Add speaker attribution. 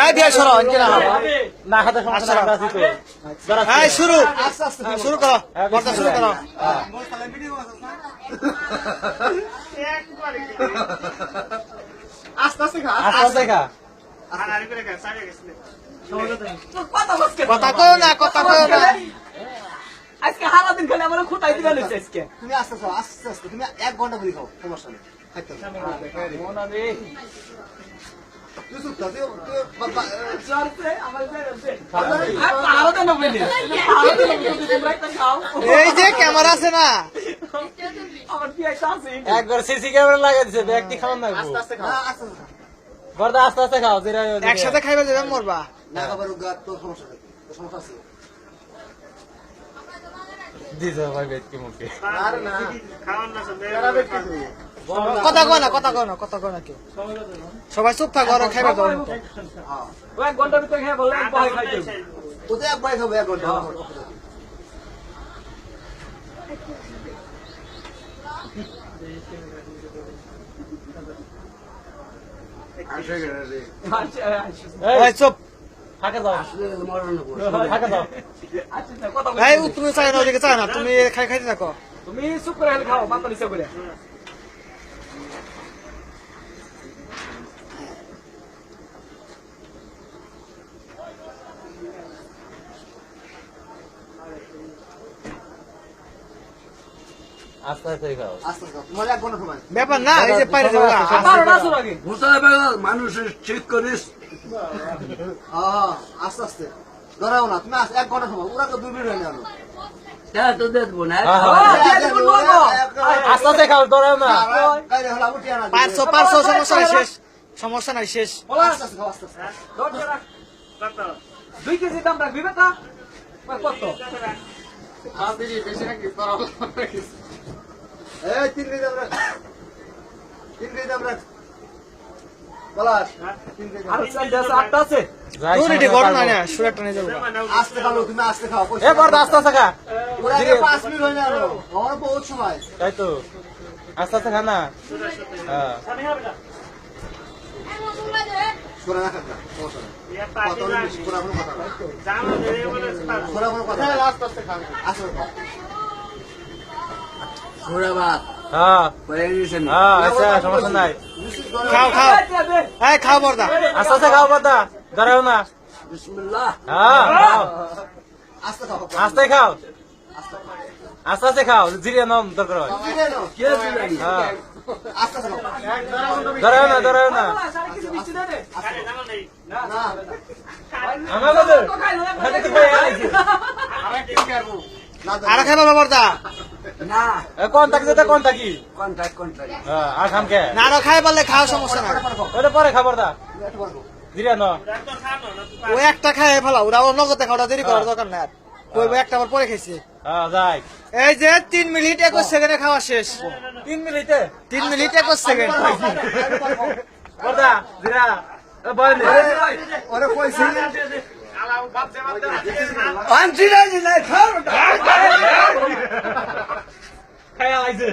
Speaker 1: এই দিয়ে সরো ইনকে না
Speaker 2: না হাতে সমস্যা আমরা আছি তো
Speaker 1: এই শুরু শুরু করো পর্দা শুরু করো
Speaker 3: আস্তে আস্তে খা
Speaker 2: আস্তে খা
Speaker 1: কথা কও না কথা কও না
Speaker 4: আজকে হারা দিন খেলে আমার খুঁটাই দিবে লইছে আজকে
Speaker 3: তুমি আস্তে খাও আস্তে আস্তে তুমি 1 ঘন্টা ধরে খাও সমস্যা নেই খাইতে হবে
Speaker 4: মন আমি
Speaker 3: তুই চুপ থাক তুই বাবা
Speaker 4: চলছে আমার যাচ্ছে আর হারা দেন বলি হারা দেন বলি তোমরা একটা খাও
Speaker 1: এই যে ক্যামেরা আছে না
Speaker 4: আমার কি আইতা আছে
Speaker 2: একবার সিসি ক্যামেরা লাগাই দিছে ব্যক্তি খাওয়ান না
Speaker 3: আস্তে আস্তে খাও আস্তে আস্তে
Speaker 2: বর্দা আস্তে আস্তে খাও জিরা
Speaker 1: একসাথে খাইবা যাবে মরবা
Speaker 3: না খাবার উগা তো সমস্যা নেই তো সমস্যা আছে
Speaker 2: দিছে ভাই ব্যক্তি মুখে
Speaker 3: আর না খাওয়ান না সব
Speaker 1: কথা কও না কথা কও না কথা কও না কেউ সবাই চুপ থাকো আর খাইবা দাও
Speaker 3: হ্যাঁ
Speaker 4: ও এক ঘন্টার ভিতরে খেয়ে বললে এক বয় খাইতে
Speaker 3: তো তো একবার খাবো 1 ঘন্টা
Speaker 1: এই চুপ
Speaker 2: ফাঁকা দাও ফাঁকা দাও
Speaker 1: এই তুমি চাই না ওদিকে চাই না তুমি খাইতে থাকো
Speaker 4: তুমি চুপ করে খাও মাথা নিচে করে
Speaker 2: আস্তে আস্তে খাও
Speaker 3: আস্তে খাও তোমার 1 ঘন্টা সময়
Speaker 1: ব্যাপার না এই যে পাইরে যাবো
Speaker 4: আমার নাসুর আগে
Speaker 5: মানুষের ঠিক করিস
Speaker 3: হ্যাঁ আস্তে আস্তে ধরাও না তুমি 1 ঘন্টা সময় ওরা তো 2 মিনিট হয়ে গেল
Speaker 5: তো দেখবো না
Speaker 2: আস্তে আস্তে খাও ধরাও না
Speaker 3: কাইরে হলা উঠিয়া না
Speaker 1: 500 সমস্যা নাই শেষ সমস্যা নাই শেষ
Speaker 3: আস্তে আস্তে খাও আস্তে আস্তে
Speaker 4: 2 কেজি দাম রাখবি বেটা কত
Speaker 3: এই 3 কেজি আমরা 3 কেজি আমরা বলাস 3 কেজি
Speaker 4: আর চাল দেশ 8টা আছে
Speaker 2: যাই
Speaker 1: তুই রেডি করো না না সুরাটটা নিয়ে যাবো
Speaker 3: আস্তে খাও তুমি আস্তে খাও
Speaker 2: এ বর্দা আস্তে আস্তে খা
Speaker 3: ওরা 5 মিনিট হয়ে গেল আমার বহুত সময়
Speaker 2: তাই তো আস্তে আস্তে খা না হ্যাঁ
Speaker 3: শোনা না কাকা সমস্যা নেই কত বেশি শোনা কোনো কথা না শোনা কোনো কথা না আস্তে আস্তে খাও আস্তে খাও
Speaker 5: ঘোরা বাদ
Speaker 2: হ্যাঁ
Speaker 5: পরে নিছেন
Speaker 2: হ্যাঁ আচ্ছা সমস্যা নাই
Speaker 1: খাও খাও এই খাও বর্দা
Speaker 2: আস্তে আস্তে খাও বর্দা ধরাও না
Speaker 5: বিসমিল্লাহ
Speaker 2: হ্যাঁ খাও
Speaker 3: আস্তে খাও
Speaker 2: আস্তে খাও আস্তে আস্তে খাও জিরিয়া নাম দরকার হয়
Speaker 5: কে দিলেন
Speaker 2: হ্যাঁ
Speaker 3: আস্তে খাও
Speaker 2: ধরাও না ধরাও না
Speaker 4: সারা কিছু মিষ্টি দে দে
Speaker 3: না
Speaker 2: আমার কাছে আমি তো কই আইছি
Speaker 1: আর খাইবা বর্দা
Speaker 5: না
Speaker 2: কোন থাকি যেটা কোন থাকি
Speaker 5: কন্টাক্ট
Speaker 2: হ্যাঁ আর খাম কে
Speaker 1: না আর খাই পারলে খাও সমস্যা নাই
Speaker 2: ওটা পরে খাবার দা
Speaker 3: একটু পারবো
Speaker 2: জিরিয়া ন
Speaker 1: ও একটা খাই ফেলা ওরা নগদে খাওয়া দেরি করার দরকার নাই আর কইবো একটা আবার পরে খাইছে
Speaker 2: হ্যাঁ যাই
Speaker 1: এই যে 3 মিনিট 21 সেকেন্ডে খাওয়া শেষ
Speaker 2: 3 মিনিটে
Speaker 1: 3 মিনিট 21 সেকেন্ড
Speaker 2: বর্দা জিরা বল
Speaker 3: ওরে কইছি
Speaker 5: আনছিলা দিলাই খাও
Speaker 2: খায়া লাইছে